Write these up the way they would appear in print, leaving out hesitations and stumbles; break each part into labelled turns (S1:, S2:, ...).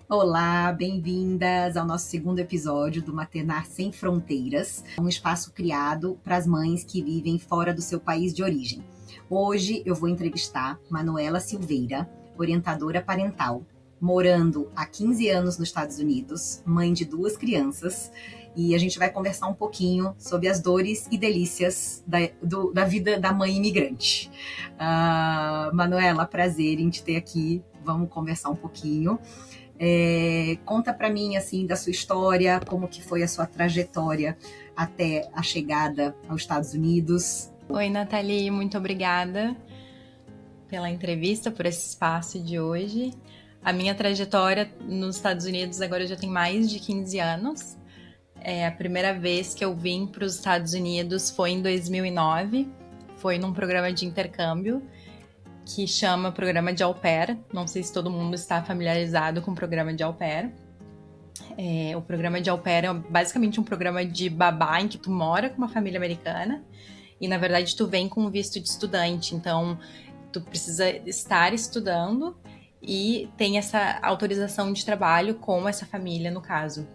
S1: Olá, bem-vindas ao nosso segundo episódio do Maternar Sem Fronteiras, um espaço criado para as mães que vivem fora do seu país de origem. Hoje eu vou entrevistar Manuela Silveira, orientadora parental, morando há 15 anos nos Estados Unidos, mãe de 2 crianças, e a gente vai conversar um pouquinho sobre as dores e delícias da vida da mãe imigrante. Manuela, prazer em te ter aqui, vamos conversar um pouquinho. Conta para mim assim da sua história, como que foi a sua trajetória até a chegada aos Estados Unidos.
S2: Oi, Nathalie, muito obrigada pela entrevista, por esse espaço de hoje. A minha trajetória nos Estados Unidos agora já tem mais de 15 anos. A primeira vez que eu vim para os Estados Unidos foi em 2009, foi num programa de intercâmbio que chama Programa de Au Pair. Não sei se todo mundo está familiarizado com o Programa de Au Pair. O Programa de Au Pair é basicamente um programa de babá em que tu mora com uma família americana e, na verdade, tu vem com visto de estudante. Então, tu precisa estar estudando e tem essa autorização de trabalho com essa família, no caso.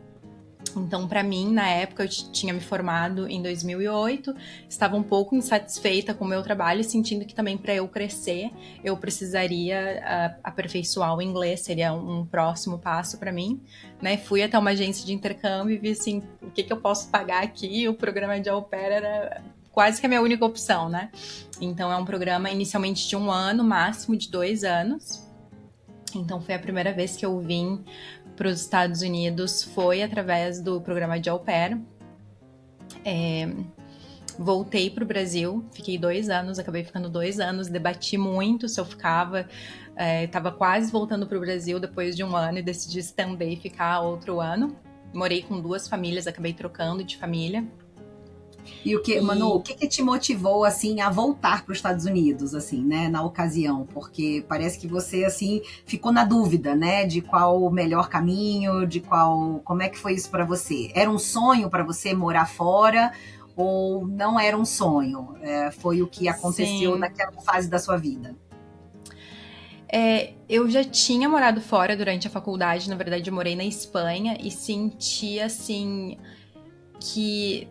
S2: Então, para mim, na época, eu tinha me formado em 2008, estava um pouco insatisfeita com o meu trabalho, sentindo que também para eu crescer, eu precisaria aperfeiçoar o inglês, seria um próximo passo para mim, né? Fui até uma agência de intercâmbio e vi assim, o que eu posso pagar aqui? O programa de Au Pair era quase que a minha única opção, né? Então, é um programa inicialmente de 1 ano, máximo de 2 anos. Então, foi a primeira vez que eu vim para os Estados Unidos, foi através do programa de Au Pair. Voltei para o Brasil, fiquei 2 anos, acabei ficando 2 anos, debati muito se eu ficava, estava quase voltando para o Brasil depois de 1 ano e decidi estender e ficar outro ano. Morei com 2 famílias, acabei trocando de família.
S1: Manu, o que te motivou assim a voltar para os Estados Unidos, assim, né, na ocasião? Porque parece que você assim ficou na dúvida, né, de qual o melhor caminho, como é que foi isso para você? Era um sonho para você morar fora ou não era um sonho? Foi o que aconteceu
S2: Sim.
S1: naquela fase da sua vida?
S2: Eu já tinha morado fora durante a faculdade, na verdade eu morei na Espanha e senti assim que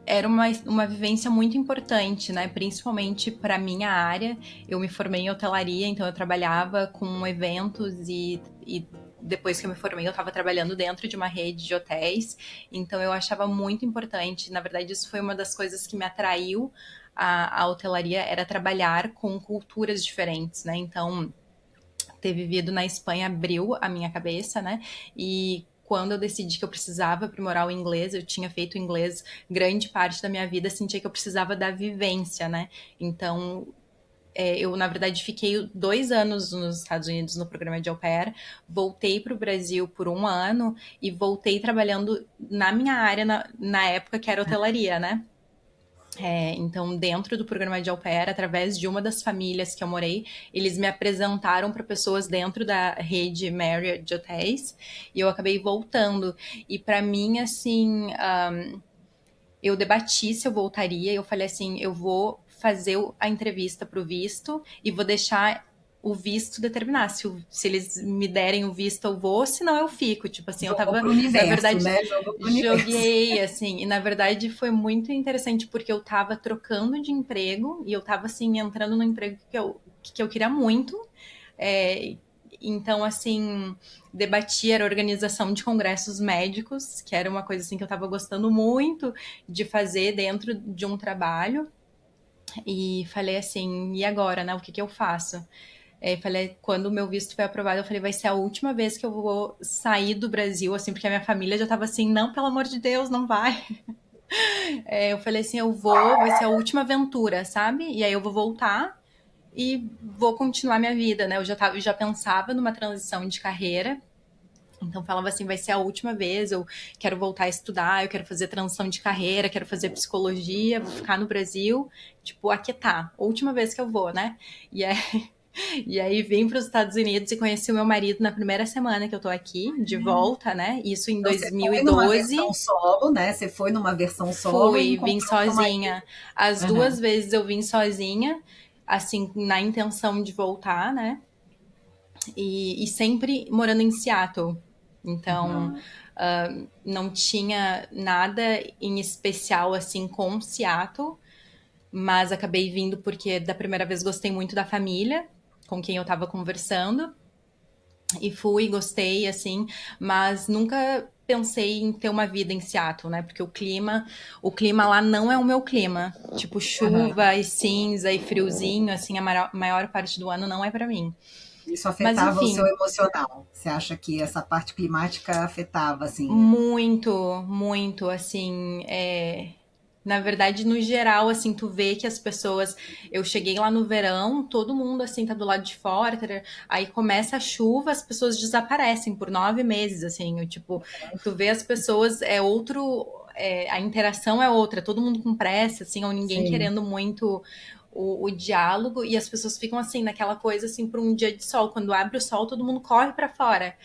S2: era uma vivência muito importante, né? Principalmente para minha área. Eu me formei em hotelaria, então eu trabalhava com eventos e depois que eu me formei, eu estava trabalhando dentro de uma rede de hotéis. Então eu achava muito importante. Na verdade, isso foi uma das coisas que me atraiu à hotelaria, era trabalhar com culturas diferentes, né? Então, ter vivido na Espanha abriu a minha cabeça, né? E quando eu decidi que eu precisava aprimorar o inglês, eu tinha feito inglês grande parte da minha vida, sentia que eu precisava da vivência, né? Então, eu, na verdade, fiquei 2 anos nos Estados Unidos no programa de Au Pair, voltei para o Brasil por 1 ano e voltei trabalhando na minha área na época que era hotelaria, né? Então, dentro do programa de Au Pair, através de uma das famílias que eu morei, eles me apresentaram para pessoas dentro da rede Marriott de hotéis e eu acabei voltando. E para mim, assim, eu debati se eu voltaria. Eu falei assim, eu vou fazer a entrevista para o visto e vou deixar o visto determinar. Se eles me derem o visto, eu vou, senão eu fico. Tipo assim, eu
S1: Jogou
S2: tava,
S1: pro
S2: na
S1: universo,
S2: verdade,
S1: né? Jogou pro universo.
S2: joguei, assim, e na verdade foi muito interessante porque eu tava trocando de emprego e eu tava, assim, entrando no emprego que eu queria muito. É, então, assim, debati, era organização de congressos médicos, que era uma coisa assim que eu tava gostando muito de fazer dentro de um trabalho. E falei assim, e agora, né? O que eu faço? Falei, quando o meu visto foi aprovado, eu falei, vai ser a última vez que eu vou sair do Brasil, assim, porque a minha família já tava assim, não, pelo amor de Deus, não vai. Eu falei assim, vai ser a última aventura, sabe? E aí eu vou voltar e vou continuar minha vida, né? Eu já pensava numa transição de carreira. Então falava assim, vai ser a última vez, eu quero voltar a estudar, eu quero fazer transição de carreira, quero fazer psicologia, vou ficar no Brasil, tipo, aqui tá, última vez que eu vou, né? E aí, e aí vim para os Estados Unidos e conheci o meu marido na primeira semana que eu tô aqui, de volta, né? Isso em
S1: Então você foi numa versão
S2: 2012.
S1: solo, né? Você foi numa versão solo e
S2: Vim
S1: encontrou seu marido.
S2: sozinha. As
S1: Aham.
S2: 2 vezes eu vim sozinha, assim, na intenção de voltar, né? e sempre morando em Seattle. Então,
S1: Aham.
S2: não tinha nada em especial assim com Seattle, mas acabei vindo porque da primeira vez gostei muito da família com quem eu estava conversando e fui, gostei assim, mas nunca pensei em ter uma vida em Seattle, né? Porque o clima lá não é o meu clima. Tipo,
S1: Aham.
S2: chuva e cinza e friozinho, assim, a maior parte do ano não é pra mim.
S1: Isso
S2: Mas
S1: afetava o seu
S2: enfim,
S1: emocional? Você acha que essa parte climática afetava, assim?
S2: muito, muito, assim, na verdade, no geral, assim, tu vê que as pessoas. Eu cheguei lá no verão, todo mundo, assim, tá do lado de fora, aí começa a chuva, as pessoas desaparecem por 9 meses, assim, tipo, tu vê as pessoas, a interação é outra, todo mundo com pressa, assim, ou ninguém
S1: Sim.
S2: querendo muito o diálogo, e as pessoas ficam, assim, naquela coisa, assim, por um dia de sol, quando abre o sol, todo mundo corre pra fora.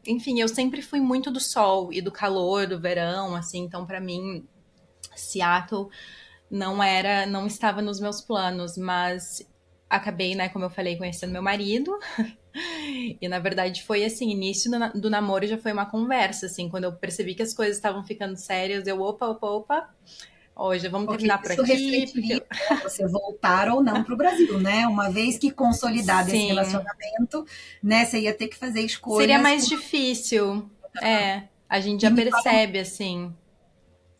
S2: Enfim, eu sempre fui muito do sol e do calor, do verão, assim, então pra mim Seattle não estava nos meus planos, mas acabei, né, como eu falei, conhecendo meu marido. E na verdade foi assim, início do namoro já foi uma conversa, assim, quando eu percebi que as coisas estavam ficando sérias, eu, opa, opa, opa, hoje vamos
S1: Porque
S2: terminar por
S1: isso
S2: aqui,
S1: refletiria,
S2: porque
S1: né, você voltar ou não para o Brasil, né? Uma vez que consolidado esse
S2: sim,
S1: relacionamento, né, você ia ter que fazer
S2: seria
S1: escolhas.
S2: mais difícil. A gente
S1: E
S2: já
S1: me fala,
S2: percebe assim.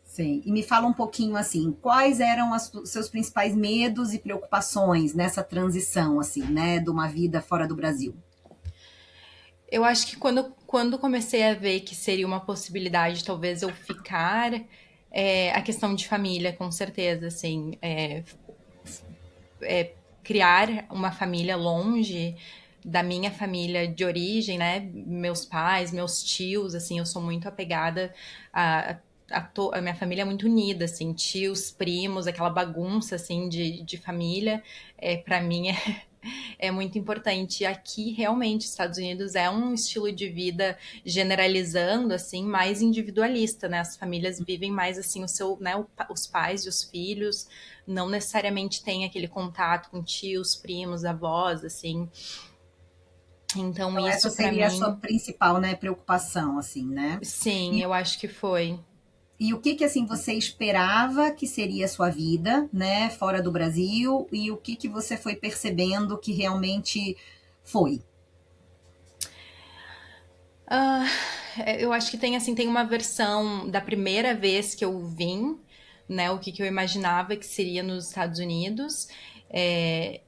S1: sim, e me fala um pouquinho assim, quais eram os seus principais medos e preocupações nessa transição, assim, né, de uma vida fora do Brasil?
S2: Eu acho que quando comecei a ver que seria uma possibilidade, talvez eu ficar, a questão de família, com certeza, assim, criar uma família longe da minha família de origem, né? Meus pais, meus tios, assim, eu sou muito apegada a, a minha família é muito unida, assim, tios, primos, aquela bagunça, assim, de família, para mim é muito importante. Aqui, realmente, Estados Unidos é um estilo de vida generalizando, assim, mais individualista, né? As famílias vivem mais, assim, o seu, né? Os pais e os filhos não necessariamente têm aquele contato com tios, primos, avós, assim. Então,
S1: Então, essa
S2: isso para
S1: seria a sua
S2: mim,
S1: principal, né, preocupação, assim, né?
S2: sim,
S1: E,
S2: eu acho que foi.
S1: e o que que, assim, você esperava que seria a sua vida, né, fora do Brasil, e o que que você foi percebendo que realmente foi?
S2: Ah, eu acho que tem assim, tem uma versão da primeira vez que eu vim, né? O que, que eu imaginava que seria nos Estados Unidos. É,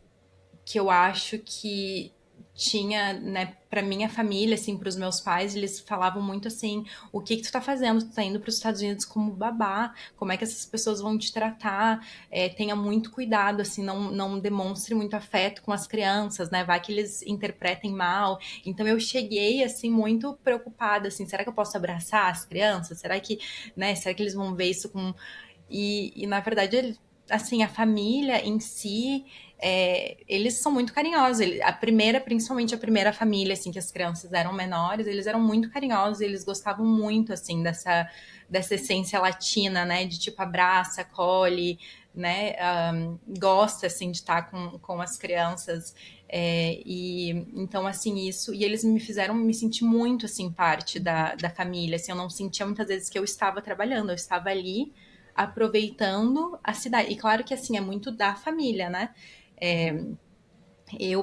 S2: que eu acho que tinha, né, para minha família, assim, para os meus pais, eles falavam muito assim: o que que tu tá fazendo? Tu tá indo para os Estados Unidos como babá? Como é que essas pessoas vão te tratar? Tenha muito cuidado, assim, não demonstre muito afeto com as crianças, né? Vai que eles interpretem mal. Então eu cheguei, assim, muito preocupada, assim: será que eu posso abraçar as crianças? Será que, né? Será que eles vão ver isso com e na verdade, assim, a família em si, eles são muito carinhosos. Principalmente a primeira família, assim, que as crianças eram menores, eles eram muito carinhosos, eles gostavam muito, assim, dessa essência latina, né? De tipo, abraça, acolhe, né? Gosta, assim, de estar com as crianças. E então, assim, isso. E eles me fizeram me sentir muito, assim, parte da família. Assim, eu não sentia muitas vezes que eu estava trabalhando, eu estava ali aproveitando a cidade. E claro que assim é muito da família, né? É,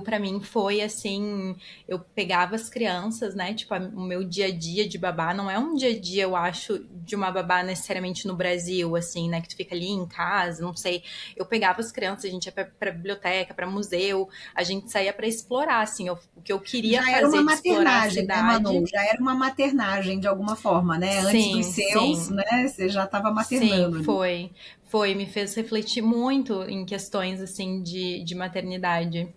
S2: para mim, foi assim: eu pegava as crianças, né? Tipo, o meu dia a dia de babá não é um dia a dia, eu acho, de uma babá necessariamente no Brasil, assim, né? Que tu fica ali em casa, não sei. Eu pegava as crianças, a gente ia pra biblioteca, pra museu, a gente saía pra explorar, assim. O que eu queria
S1: Já era uma
S2: fazer de explorar a
S1: maternagem, né,
S2: cidade.
S1: Manu? Já era uma maternagem de alguma forma, né? Antes dos
S2: Sim,
S1: seus,
S2: sim.
S1: né? Você já estava
S2: Sim,
S1: maternando ali.
S2: me fez refletir muito em questões assim de maternidade.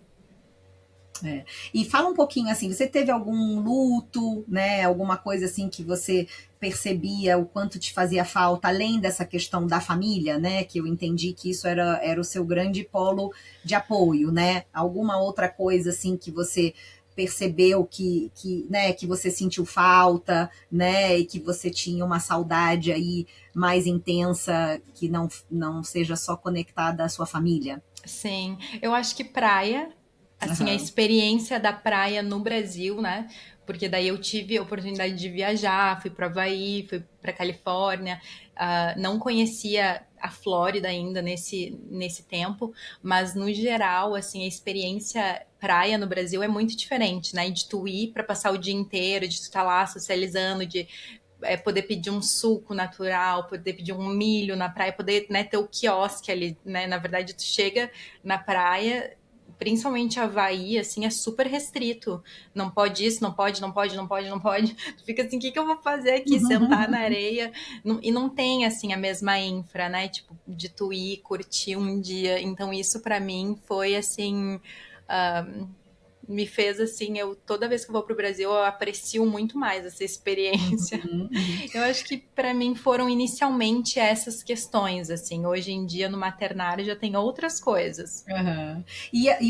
S1: É. E fala um pouquinho assim, você teve algum luto, né? Alguma coisa assim que você percebia o quanto te fazia falta, além dessa questão da família, né? Que eu entendi que isso era o seu grande polo de apoio, né? Alguma outra coisa assim que você percebeu né, que você sentiu falta, né? E que você tinha uma saudade aí mais intensa que não seja só conectada à sua família?
S2: Sim, eu acho que praia, assim, a
S1: Aham.
S2: experiência da praia no Brasil, né? Porque daí eu tive a oportunidade de viajar, fui para Havaí, fui para Califórnia, não conhecia a Flórida ainda nesse tempo, mas no geral, assim, a experiência praia no Brasil é muito diferente, né? De tu ir para passar o dia inteiro, de tu estar lá socializando, de poder pedir um suco natural, poder pedir um milho na praia, poder, né, ter o quiosque ali, né? Na verdade, tu chega na praia, principalmente Havaí, assim, é super restrito. Não pode isso, não pode, não pode, não pode, não pode. Tu fica assim, o que que eu vou fazer aqui? Sentar na areia. E não tem, assim, a mesma infra, né? Tipo, de tu ir, curtir um dia. Então, isso pra mim foi, assim... ah, me fez assim, eu toda vez que eu vou pro Brasil, eu aprecio muito mais essa experiência.
S1: Uhum, uhum.
S2: Eu acho que para mim foram inicialmente essas questões, assim. Hoje em dia no maternário já tem outras coisas.
S1: Aham.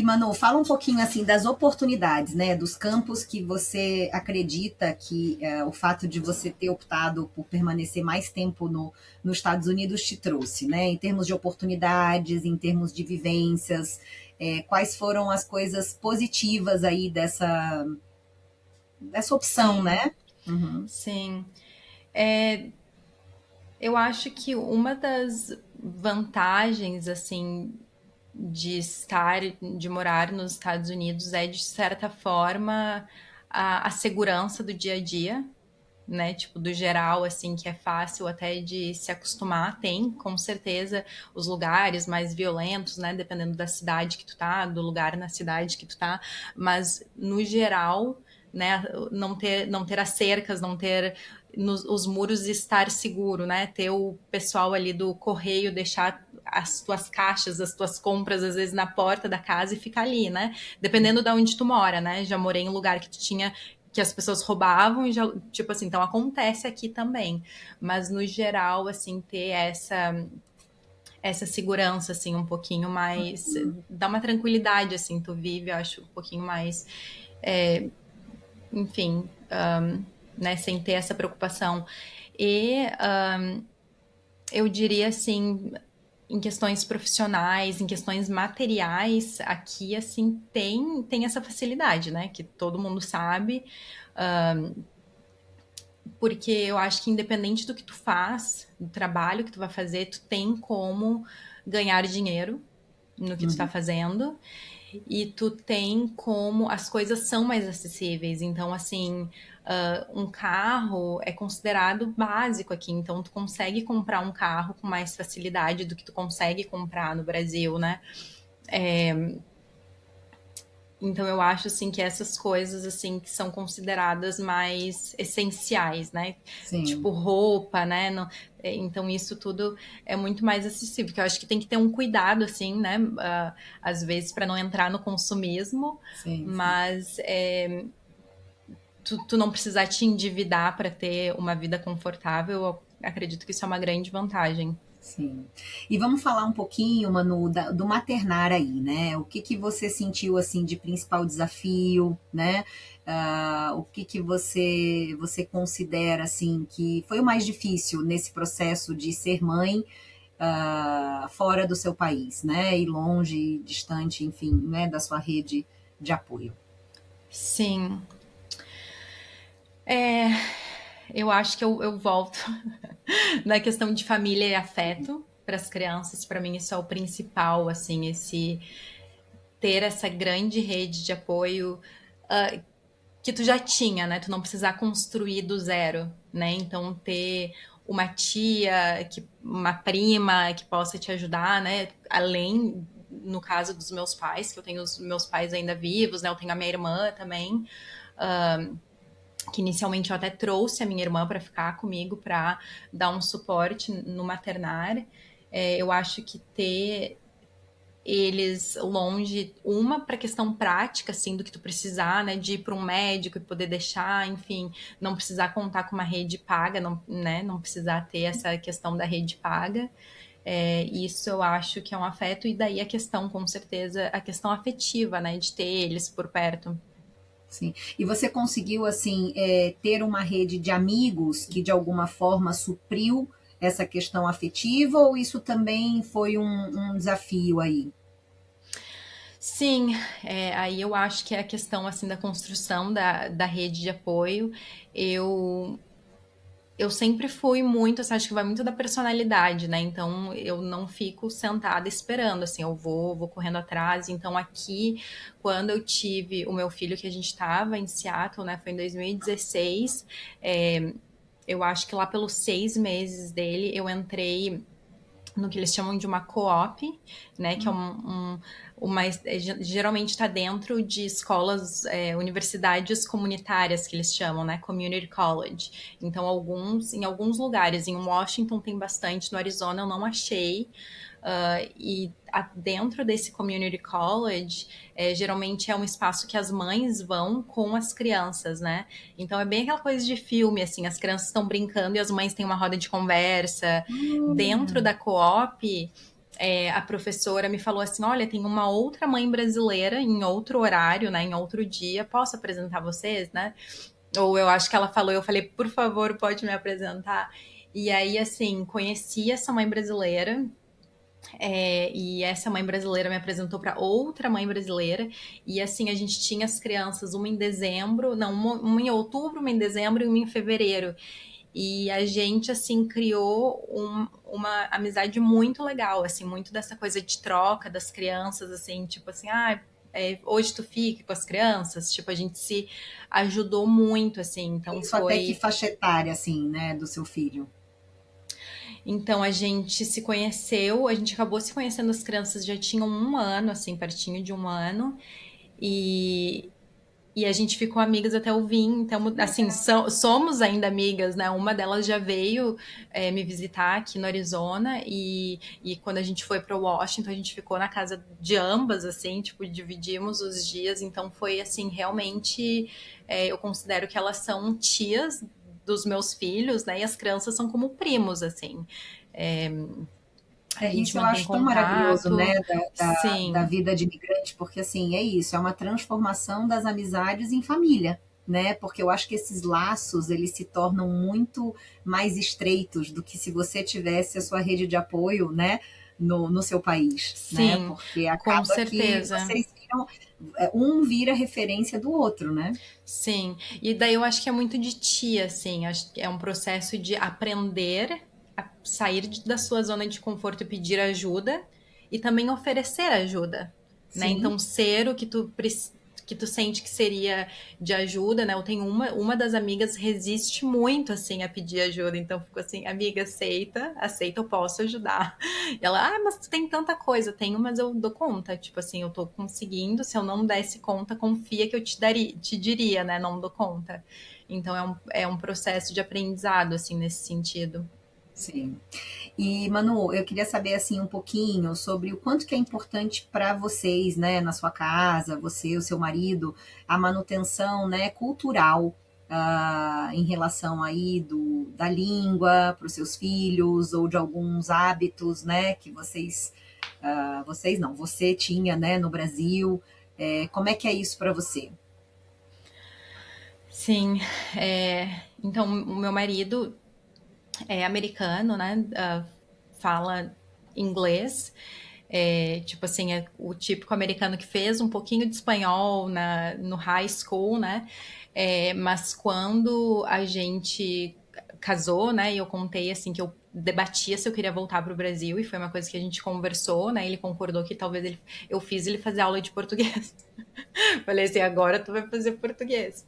S1: Manu, fala um pouquinho assim das oportunidades, né? Dos campos que você acredita que o fato de você ter optado por permanecer mais tempo nos Estados Unidos te trouxe, né? Em termos de oportunidades, em termos de vivências, quais foram as coisas positivas aí dessa opção,
S2: Sim,
S1: né? Uhum,
S2: sim. É, eu acho que uma das vantagens, assim, de estar, de morar nos Estados Unidos é, de certa forma, a segurança do dia a dia, né? Tipo, do geral, assim, que é fácil até de se acostumar. Tem, com certeza, os lugares mais violentos, né? Dependendo da cidade que tu tá, do lugar na cidade que tu tá. Mas, no geral, né? Não ter as cercas, não ter os muros estar seguro, né? Ter o pessoal ali do correio deixar as tuas caixas, as tuas compras, às vezes, na porta da casa e ficar ali, né? Dependendo de onde tu mora, né? Já morei em um lugar que tu tinha que as pessoas roubavam e já, tipo assim, então acontece aqui também. Mas no geral, assim, ter essa segurança, assim, um pouquinho mais, dá uma tranquilidade, assim, tu vive, eu acho, um pouquinho mais, enfim, né, sem ter essa preocupação. E eu diria, assim, em questões profissionais, em questões materiais, aqui, assim, tem essa facilidade, né, que todo mundo sabe, porque eu acho que independente do que tu faz, do trabalho que tu vai fazer, tu tem como ganhar dinheiro no que tu tá
S1: uhum.
S2: fazendo e tu tem como as coisas são mais acessíveis. Então, assim, um carro é considerado básico aqui, então tu consegue comprar um carro com mais facilidade do que tu consegue comprar no Brasil, né? Então eu acho assim que essas coisas assim que são consideradas mais essenciais, né?
S1: Sim,
S2: Tipo roupa, né? Então isso tudo é muito mais acessível. Que eu acho que tem que ter um cuidado assim, né? Às vezes para não entrar no consumismo,
S1: sim, sim.
S2: mas tu não precisar te endividar para ter uma vida confortável. Eu acredito que isso é uma grande vantagem.
S1: Sim. E vamos falar um pouquinho, Manu, do maternar aí, né? O que que você sentiu assim de principal desafio, né? O que que você considera assim que foi o mais difícil nesse processo de ser mãe fora do seu país, né? E longe, distante, enfim, né? Da sua rede de apoio.
S2: Sim, é, eu acho que eu volto na questão de família e afeto para as crianças. Para mim isso é o principal, assim, esse ter essa grande rede de apoio que tu já tinha, né? Tu não precisar construir do zero, né? Então ter uma tia, uma prima que possa te ajudar, né? Além, no caso dos meus pais, que eu tenho os meus pais ainda vivos, né? Eu tenho a minha irmã também, que inicialmente eu até trouxe a minha irmã para ficar comigo para dar um suporte no maternar. Eu acho que ter eles longe, uma para questão prática, assim, do que tu precisar, né, de ir para um médico e poder deixar, enfim, não precisar contar com uma rede paga, não, né, não precisar ter essa questão da rede paga. Isso eu acho que é um afeto, e daí a questão, com certeza, a questão afetiva, né, de ter eles por perto.
S1: Sim. E você conseguiu, assim, ter uma rede de amigos que de alguma forma supriu essa questão afetiva, ou isso também foi um desafio aí?
S2: Sim, aí eu acho que é a questão assim da construção da rede de apoio. Eu eu sempre fui muito, assim, acho que vai muito da personalidade, né? Então eu não fico sentada esperando, assim, eu vou correndo atrás. Então aqui, quando eu tive o meu filho, que a gente estava em Seattle, né? Foi em 2016. é, eu acho que lá pelos 6 meses dele, eu entrei no que eles chamam de uma co-op, né, que é geralmente está dentro de escolas, universidades comunitárias que eles chamam, né, community college. Então, em alguns lugares, em Washington tem bastante, no Arizona eu não achei. Dentro desse community college, geralmente é um espaço que as mães vão com as crianças, né? Então é bem aquela coisa de filme, assim, as crianças estão brincando e as mães têm uma roda de conversa. Dentro
S1: Hum.
S2: da co-op, a professora me falou assim: olha, tem uma outra mãe brasileira em outro horário, né? Em outro dia, posso apresentar vocês, né? Ou eu acho que ela falou, eu falei, por favor, pode me apresentar. E aí, assim, conheci essa mãe brasileira, e essa mãe brasileira me apresentou para outra mãe brasileira. E assim, a gente tinha as crianças, uma em dezembro, não, uma em outubro, uma em dezembro e uma em fevereiro. E a gente, assim, criou uma amizade muito legal, assim, muito dessa coisa de troca das crianças, assim, tipo assim, hoje tu fica com as crianças, tipo, a gente se ajudou muito, assim, então
S1: Isso até que
S2: foi.
S1: faixa etária, assim, né, do seu filho?
S2: Então a gente se conheceu, a gente acabou se conhecendo, as crianças já tinham 1 ano, assim, pertinho de 1 ano, e, e a gente ficou amigas até o vim. Então, assim, somos ainda amigas, né? Uma delas já veio me visitar aqui no Arizona, e quando a gente foi para Washington, a gente ficou na casa de ambas, assim, tipo, dividimos os dias. Então foi, assim, realmente, eu considero que elas são tias dos meus filhos, né? E as crianças são como primos, assim. É, a gente
S1: Isso eu
S2: mantém
S1: acho tão maravilhoso, né,
S2: contato,
S1: da
S2: sim,
S1: vida de imigrante, porque assim, é isso, é uma transformação das amizades em família, né? Porque eu acho que esses laços, eles se tornam muito mais estreitos do que se você tivesse a sua rede de apoio, né, no seu país, né?
S2: sim,
S1: Porque
S2: com
S1: acaba que
S2: certeza.
S1: vocês viram, um vira referência do outro, né?
S2: Sim, e daí eu acho que é muito de ti, assim, acho que é um processo de aprender a sair da sua zona de conforto e pedir ajuda, e também oferecer ajuda, né?
S1: Sim.
S2: Então, ser o que tu sente que seria de ajuda, né? Eu tenho uma das amigas resiste muito, assim, a pedir ajuda, então fico assim, amiga, aceita, eu posso ajudar. E ela, mas tu tem tanta coisa. Tenho, mas eu dou conta. Tipo assim, eu tô conseguindo. Se eu não desse conta, confia que eu te diria, né? Não dou conta. Então é um processo de aprendizado, assim, nesse sentido.
S1: Sim. E, Manu, eu queria saber assim um pouquinho sobre o quanto que é importante para vocês, né, na sua casa, você, o seu marido, a manutenção, né, cultural, em relação aí da língua para os seus filhos ou de alguns hábitos, né, que vocês não, você tinha, né, no Brasil. Como é que é isso para você?
S2: Sim. Então, o meu marido é americano, né? Fala inglês. Tipo assim, é o típico americano que fez um pouquinho de espanhol no high school, né? Mas quando a gente casou, né? E eu contei assim que eu debatia se eu queria voltar para o Brasil, e foi uma coisa que a gente conversou, né? Ele concordou que talvez eu fiz ele fazer aula de português. Falei assim, agora tu vai fazer português.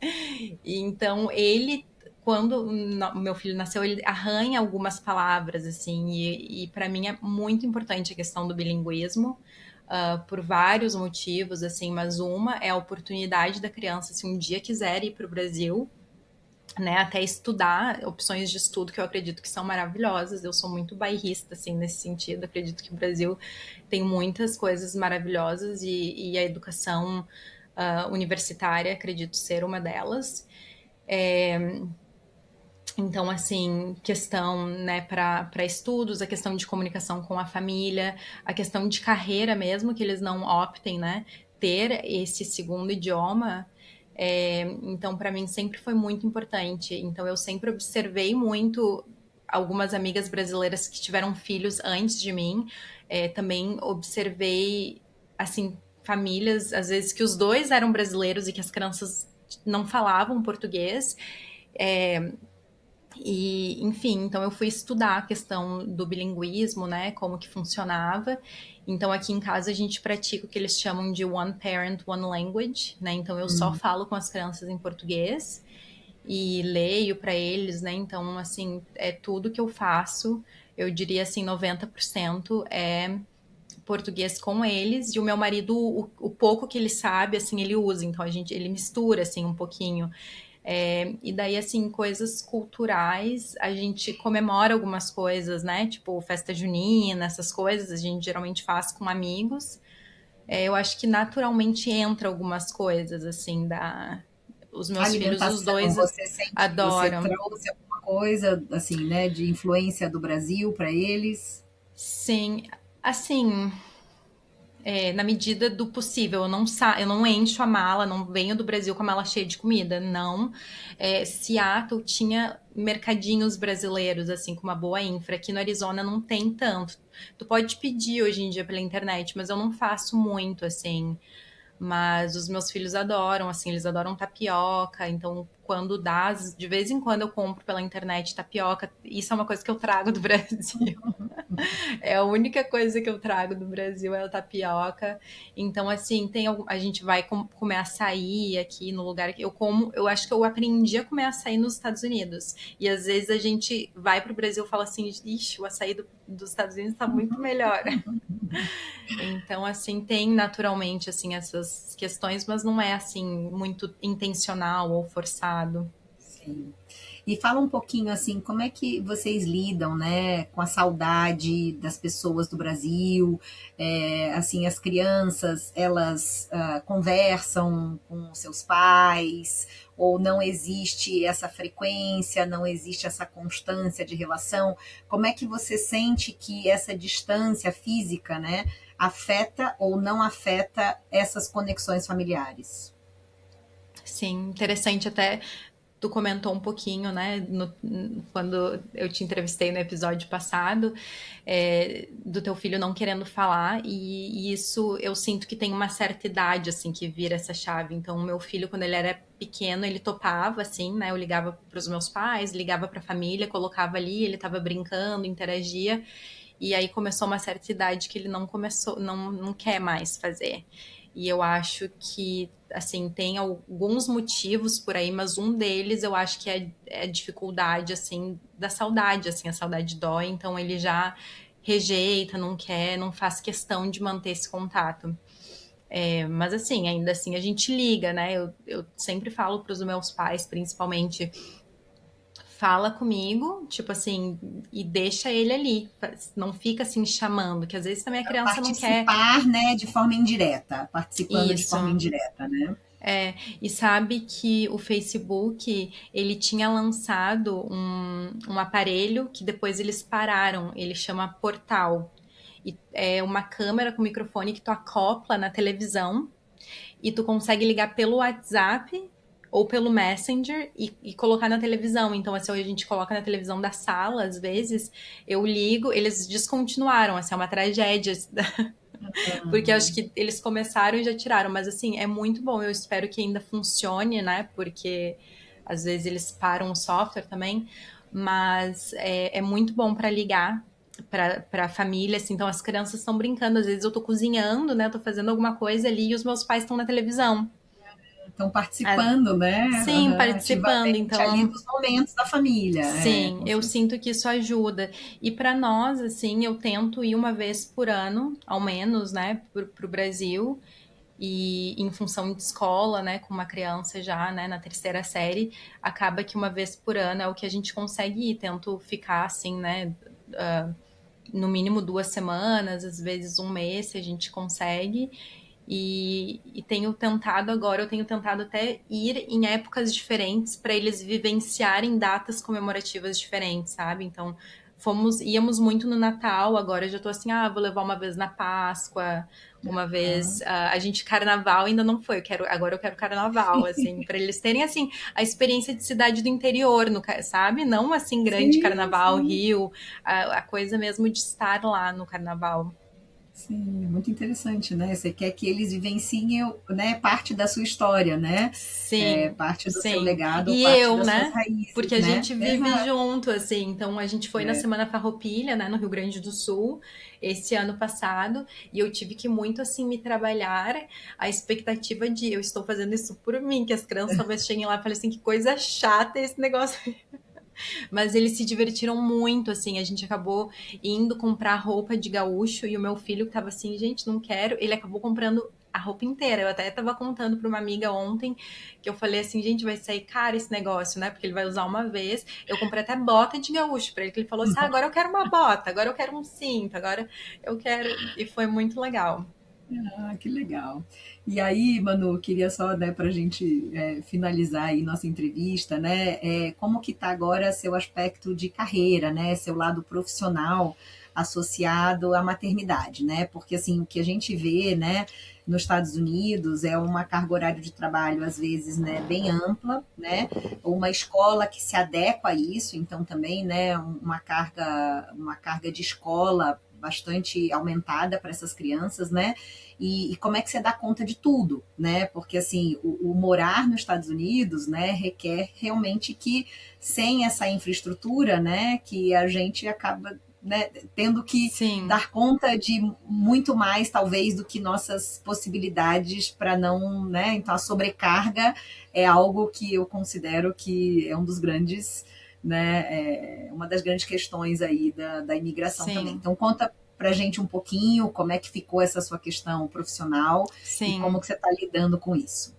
S2: E então ele, quando meu filho nasceu, ele arranha algumas palavras, assim, e para mim é muito importante a questão do bilinguismo. Por vários motivos, assim, mas uma é a oportunidade da criança, se um dia quiser ir para o Brasil, né, até estudar opções de estudo que eu acredito que são maravilhosas. Eu sou muito bairrista, assim, nesse sentido. Acredito que o Brasil tem muitas coisas maravilhosas, e a educação universitária acredito ser uma delas. Então, assim, questão, né, para estudos, a questão de comunicação com a família, a questão de carreira mesmo, que eles não optem, né, ter esse segundo idioma. Então, para mim, sempre foi muito importante. Então, eu sempre observei muito algumas amigas brasileiras que tiveram filhos antes de mim. Também observei, assim, famílias, às vezes, que os dois eram brasileiros e que as crianças não falavam português. E, enfim, então eu fui estudar a questão do bilinguismo, né, como que funcionava. Então aqui em casa a gente pratica o que eles chamam de One Parent, One Language, né? Então eu só falo com as crianças em português e leio para eles, né? Então, assim, é tudo que eu faço. Eu diria assim, 90% é português com eles, e o meu marido, o pouco que ele sabe, assim, ele usa, então ele mistura, assim, um pouquinho. E daí, assim, coisas culturais, a gente comemora algumas coisas, né? Tipo, festa junina, essas coisas, a gente geralmente faz com amigos. Eu acho que naturalmente entra algumas coisas, assim, os meus filhos, os
S1: Alimentação,
S2: dois
S1: você sente que você
S2: adoram.
S1: trouxe alguma coisa, assim, né, de influência do Brasil para eles?
S2: Sim, assim, na medida do possível. Eu não encho a mala, não venho do Brasil com a mala cheia de comida, não. Seattle tinha mercadinhos brasileiros, assim, com uma boa infra. Aqui no Arizona não tem tanto. Tu pode pedir hoje em dia pela internet, mas eu não faço muito, assim. Mas os meus filhos adoram, assim, eles adoram tapioca. Então, quando dá, de vez em quando eu compro pela internet tapioca. Isso é uma coisa que eu trago do Brasil. É a única coisa que eu trago do Brasil é a tapioca. Então, assim, a gente vai comer açaí aqui no lugar que eu como. Eu acho que eu aprendi a comer açaí nos Estados Unidos. E às vezes a gente vai pro Brasil e fala assim: ixi, o açaí dos Estados Unidos tá muito melhor. Então, assim, tem naturalmente, assim, essas questões, mas não é, assim, muito intencional ou forçado.
S1: Sim. E fala um pouquinho assim, como é que vocês lidam, né, com a saudade das pessoas do Brasil? Assim, as crianças, elas conversam com seus pais, ou não existe essa frequência, não existe essa constância de relação? Como é que você sente que essa distância física, né, afeta ou não afeta essas conexões familiares?
S2: Sim, interessante até. Tu comentou um pouquinho, né, quando eu te entrevistei no episódio passado, do teu filho não querendo falar, e isso eu sinto que tem uma certa idade, assim, que vira essa chave. Então, o meu filho, quando ele era pequeno, ele topava, assim, né, eu ligava para os meus pais, ligava para a família, colocava ali, ele estava brincando, interagia, e aí começou uma certa idade que ele não começou, não quer mais fazer. E eu acho que, assim, tem alguns motivos por aí, mas um deles eu acho que é a dificuldade, assim, da saudade, assim, a saudade dói, então ele já rejeita, não quer, não faz questão de manter esse contato. Mas assim, ainda assim a gente liga, né? Eu sempre falo para os meus pais, principalmente, fala comigo, tipo assim, e deixa ele ali. Não fica assim chamando, que às vezes também a criança não quer
S1: Participar, né, de forma indireta, participando de
S2: isso.
S1: forma indireta, né?
S2: E sabe que o Facebook, ele tinha lançado um aparelho que depois eles pararam, ele chama Portal. E é uma câmera com microfone que tu acopla na televisão e tu consegue ligar pelo WhatsApp ou pelo Messenger e colocar na televisão. Então, assim, a gente coloca na televisão da sala, às vezes, eu ligo, eles descontinuaram, assim, é uma tragédia. Porque acho que eles começaram e já tiraram, mas assim, é muito bom. Eu espero que ainda funcione, né? Porque às vezes eles param o software também, mas é muito bom para ligar para a família, assim. Então as crianças estão brincando, às vezes eu tô cozinhando, né? Eu tô fazendo alguma coisa ali e os meus pais estão na televisão.
S1: Estão
S2: Ah,
S1: participando, né?
S2: sim, participando.
S1: Ativamente ali
S2: Então
S1: dos momentos da família.
S2: sim,
S1: Com
S2: eu
S1: certeza.
S2: sinto que isso ajuda. E para nós, assim, eu tento ir uma vez por ano, ao menos, né, pro Brasil. E em função de escola, né, com uma criança já, né, na terceira série, acaba que uma vez por ano é o que a gente consegue ir. Tento ficar assim, né, no mínimo 2 semanas, às vezes um mês, se a gente consegue. E tenho tentado agora, eu tenho tentado até ir em épocas diferentes para eles vivenciarem datas comemorativas diferentes, sabe? Então, íamos muito no Natal, agora eu já tô assim, vou levar uma vez na Páscoa, uma vez, a gente carnaval ainda não foi, agora eu quero carnaval, assim, para eles terem assim a experiência de cidade do interior, sabe? Não assim grande
S1: Sim,
S2: carnaval,
S1: sim.
S2: Rio, a coisa mesmo de estar lá no carnaval.
S1: Sim, muito interessante, né? Você quer que eles vivenciem, né, parte da sua história, né?
S2: Sim,
S1: Parte do seu
S2: sim.
S1: legado,
S2: E
S1: parte
S2: eu,
S1: das suas
S2: né?
S1: raízes,
S2: Porque a
S1: né?
S2: gente vive
S1: Exato.
S2: junto, assim. Então, a gente foi na Semana Farroupilha, né, no Rio Grande do Sul, esse ano passado, e eu tive que muito, assim, me trabalhar a expectativa de eu estou fazendo isso por mim, que as crianças talvez cheguem lá e falem assim, que coisa chata esse negócio. Mas eles se divertiram muito, assim. A gente acabou indo comprar roupa de gaúcho e o meu filho que tava assim, gente, não quero. Ele acabou comprando a roupa inteira. Eu até tava contando pra uma amiga ontem que eu falei assim, gente, vai sair caro esse negócio, né? Porque ele vai usar uma vez. Eu comprei até bota de gaúcho pra ele, que ele falou assim: ah, agora eu quero uma bota, agora eu quero um cinto, agora eu quero. E foi muito legal.
S1: Ah, que legal. E aí, Manu, queria só, né, para a gente finalizar aí nossa entrevista, né, como que está agora seu aspecto de carreira, né, seu lado profissional associado à maternidade, né, porque assim, o que a gente vê, né, nos Estados Unidos é uma carga horária de trabalho, às vezes, né, bem ampla, né, uma escola que se adequa a isso, então também, né, uma carga de escola bastante aumentada para essas crianças, né? E como é que você dá conta de tudo, né? Porque assim, o morar nos Estados Unidos, né, requer realmente que sem essa infraestrutura, né, que a gente acaba, né, tendo que
S2: Sim,
S1: dar conta de muito mais, talvez, do que nossas possibilidades para não, né? Então a sobrecarga é algo que eu considero que é um dos grandes, né, uma das grandes questões aí da imigração também.
S2: sim,
S1: Então conta para a gente um pouquinho como é que ficou essa sua questão profissional e como
S2: sim,
S1: que você está lidando com isso.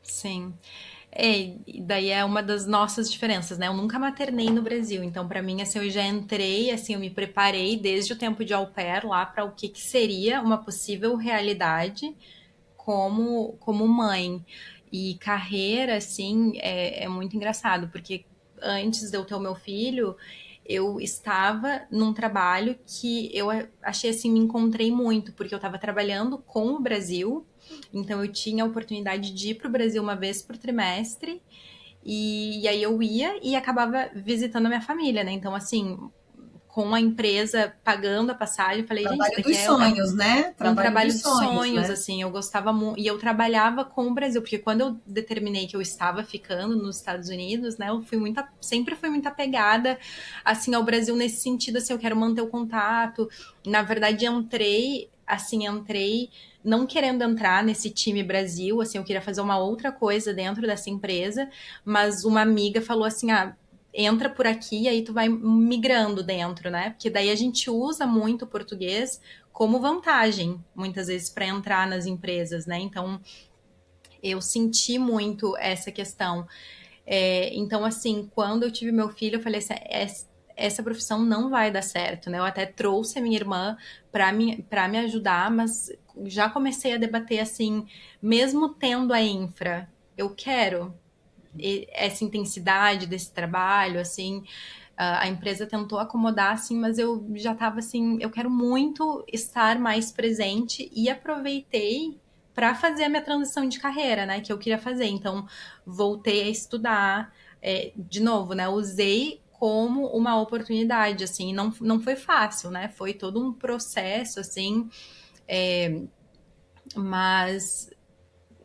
S2: sim. E daí é uma das nossas diferenças, né? Eu nunca maternei no Brasil, então pra mim assim eu já entrei, assim eu me preparei desde o tempo de au pair lá para o que que seria uma possível realidade como mãe. E carreira assim é muito engraçado, porque antes de eu ter o meu filho, eu estava num trabalho que eu achei assim, me encontrei muito, porque eu estava trabalhando com o Brasil, então eu tinha a oportunidade de ir para o Brasil uma vez por trimestre, e aí eu ia e acabava visitando a minha família, né? Então, assim, com a empresa pagando a passagem, eu falei, gente, isso
S1: Trabalho
S2: daqui
S1: dos
S2: é
S1: sonhos, né?
S2: um
S1: Trabalho
S2: trabalho
S1: dos
S2: dos
S1: sonhos,
S2: sonhos,
S1: né?
S2: assim, eu gostava muito, e eu trabalhava com o Brasil, porque quando eu determinei que eu estava ficando nos Estados Unidos, né, eu fui muito, sempre fui muito apegada, assim, ao Brasil nesse sentido, assim, eu quero manter o contato, na verdade, entrei não querendo entrar nesse time Brasil, assim, eu queria fazer uma outra coisa dentro dessa empresa, mas uma amiga falou assim, ah, entra por aqui e aí tu vai migrando dentro, né? Porque daí a gente usa muito o português como vantagem, muitas vezes, para entrar nas empresas, né? Então, eu senti muito essa questão. Então, assim, quando eu tive meu filho, eu falei assim, essa profissão não vai dar certo, né? Eu até trouxe a minha irmã para me ajudar, mas já comecei a debater assim, mesmo tendo a infra, eu quero essa intensidade desse trabalho, assim, a empresa tentou acomodar, assim, mas eu já estava assim, eu quero muito estar mais presente e aproveitei para fazer a minha transição de carreira, né, que eu queria fazer. Então, voltei a estudar, de novo, né, usei como uma oportunidade, assim, não foi fácil, né, foi todo um processo, assim, mas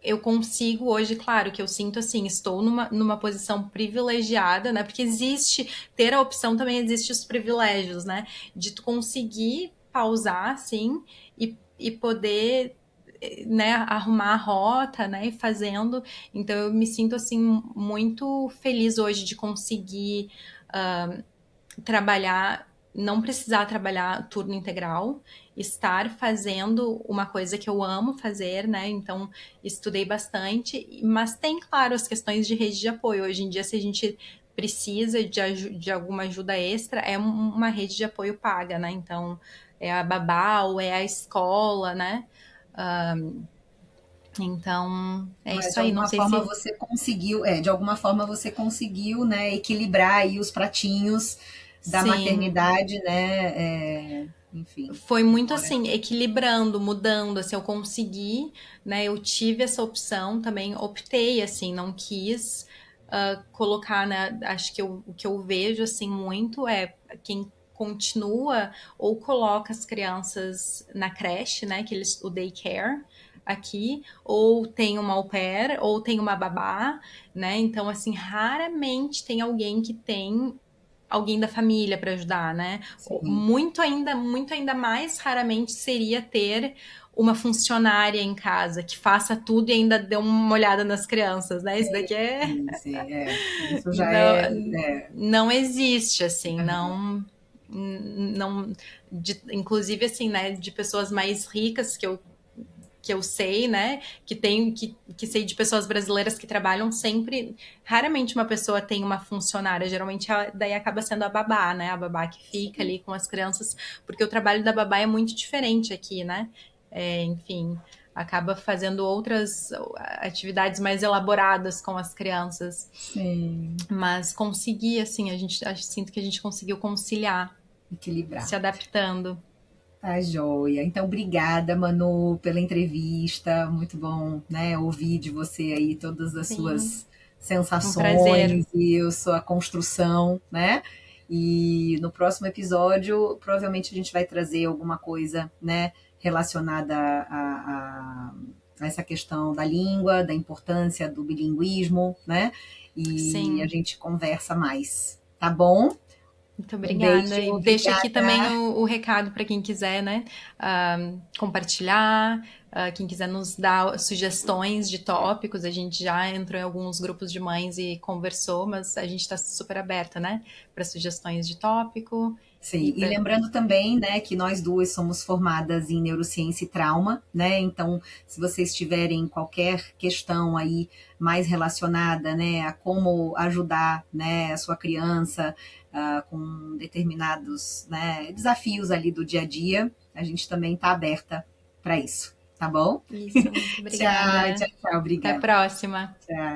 S2: eu consigo hoje, claro, que eu sinto assim, estou numa posição privilegiada, né? Porque existe, ter a opção também existe os privilégios, né? De tu conseguir pausar, assim, e poder, né, arrumar a rota, né, e fazendo. Então eu me sinto, assim, muito feliz hoje de conseguir trabalhar, não precisar trabalhar turno integral, estar fazendo uma coisa que eu amo fazer, né? Então, estudei bastante, mas tem, claro, as questões de rede de apoio. Hoje em dia, se a gente precisa de alguma ajuda extra, é uma rede de apoio paga, né? Então, é a babá ou é a escola, né? Então, é
S1: Mas
S2: isso
S1: de
S2: aí. Não
S1: alguma
S2: sei
S1: forma
S2: se.
S1: você conseguiu, de alguma forma você conseguiu, né, equilibrar aí os pratinhos da
S2: Sim,
S1: maternidade, né, enfim,
S2: foi muito
S1: morando.
S2: assim, equilibrando, mudando, assim, eu consegui, né? Eu tive essa opção também, optei, assim, não quis colocar, né? Acho que o que eu vejo, assim, muito é quem continua ou coloca as crianças na creche, né, o daycare aqui, ou tem uma au pair, ou tem uma babá, né? Então, assim, raramente tem alguém que tem alguém da família para ajudar, né?
S1: Sim.
S2: Muito ainda mais raramente seria ter uma funcionária em casa que faça tudo e ainda dê uma olhada nas crianças, né? Isso daqui é
S1: Sim, sim, isso já
S2: não, não existe, assim, não, inclusive assim, né, de pessoas mais ricas que eu sei, né, que sei de pessoas brasileiras que trabalham sempre, raramente uma pessoa tem uma funcionária, geralmente daí acaba sendo a babá, né, a babá que fica
S1: sim.
S2: ali com as crianças, porque o trabalho da babá é muito diferente aqui, né, enfim, acaba fazendo outras atividades mais elaboradas com as crianças,
S1: Sim,
S2: mas consegui, assim, sinto que a gente conseguiu conciliar,
S1: equilibrar.
S2: se adaptando.
S1: Tá joia. Então, obrigada, Manu, pela entrevista. Muito bom, né, ouvir de você aí todas as
S2: Sim,
S1: suas
S2: um prazer.
S1: sensações e a sua construção, né? E no próximo episódio, provavelmente a gente vai trazer alguma coisa, né, relacionada a essa questão da língua, da importância do bilinguismo, né? E a
S2: Sim.
S1: gente conversa mais, tá bom?
S2: Muito
S1: Um
S2: obrigada.
S1: beijo,
S2: E deixo aqui também
S1: obrigada.
S2: o recado para quem quiser, né? Compartilhar, quem quiser nos dar sugestões de tópicos. A gente já entrou em alguns grupos de mães e conversou, mas a gente está super aberta, né? Para sugestões de tópico e
S1: Sim, e
S2: para.
S1: lembrando também, né, que nós duas somos formadas em neurociência e trauma, né? Então, se vocês tiverem qualquer questão aí mais relacionada, né, a como ajudar, né, a sua criança com determinados, né, desafios ali do dia a dia, a gente também está aberta para isso, tá bom?
S2: Isso, muito
S1: Tchau,
S2: obrigada.
S1: tchau, tchau,
S2: Até a
S1: obrigada.
S2: próxima.
S1: Tchau.